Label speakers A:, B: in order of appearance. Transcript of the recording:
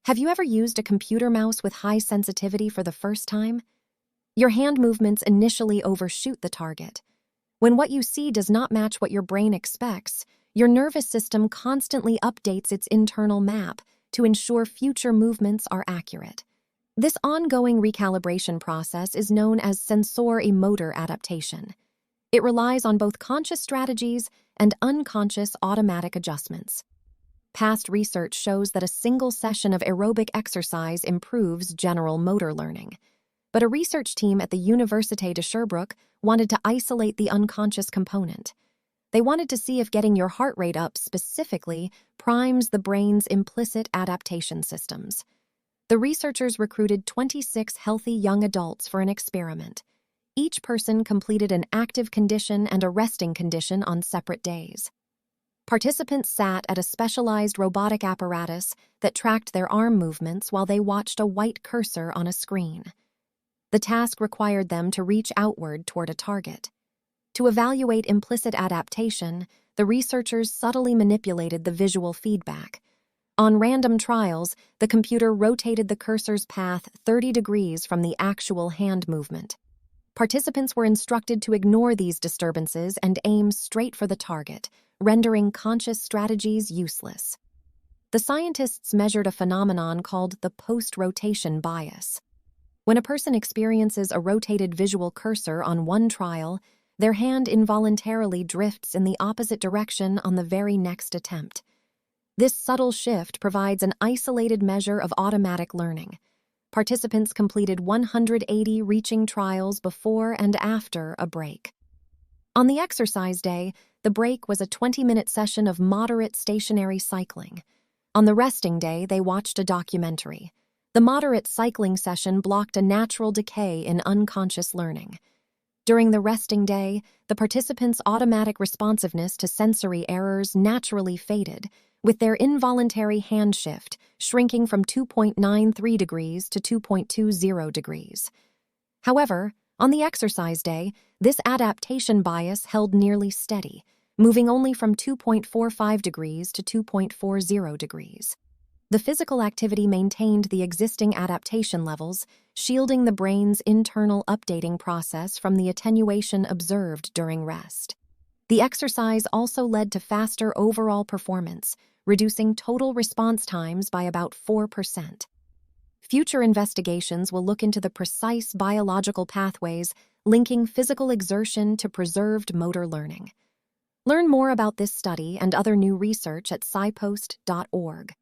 A: Have you ever used a computer mouse with high sensitivity for the first time? Your hand movements initially overshoot the target. When what you see does not match what your brain expects, your nervous system constantly updates its internal map to ensure future movements are accurate. This ongoing recalibration process is known as sensor-emotor adaptation. It relies on both conscious strategies and unconscious automatic adjustments. Past research shows that a single session of aerobic exercise improves general motor learning. But a research team at the Université de Sherbrooke wanted to isolate the unconscious component. They wanted to see if getting your heart rate up specifically primes the brain's implicit adaptation systems. The researchers recruited 26 healthy young adults for an experiment. Each person completed an active condition and a resting condition on separate days. Participants sat at a specialized robotic apparatus that tracked their arm movements while they watched a white cursor on a screen. The task required them to reach outward toward a target. To evaluate implicit adaptation, the researchers subtly manipulated the visual feedback. On random trials, the computer rotated the cursor's path 30 degrees from the actual hand movement. Participants were instructed to ignore these disturbances and aim straight for the target, rendering conscious strategies useless. The scientists measured a phenomenon called the post-rotation bias. When a person experiences a rotated visual cursor on one trial, their hand involuntarily drifts in the opposite direction on the very next attempt. This subtle shift provides an isolated measure of automatic learning. Participants completed 180 reaching trials before and after a break. On the exercise day, the break was a 20-minute session of moderate stationary cycling. On the resting day, they watched a documentary. The moderate cycling session blocked a natural decay in unconscious learning. During the resting day, the participants' automatic responsiveness to sensory errors naturally faded, with their involuntary hand shift shrinking from 2.93 degrees to 2.20 degrees. However, on the exercise day, this adaptation bias held nearly steady, moving only from 2.45 degrees to 2.40 degrees. The physical activity maintained the existing adaptation levels, shielding the brain's internal updating process from the attenuation observed during rest. The exercise also led to faster overall performance, reducing total response times by about 4%. Future investigations will look into the precise biological pathways linking physical exertion to preserved motor learning. Learn more about this study and other new research at PsyPost.org.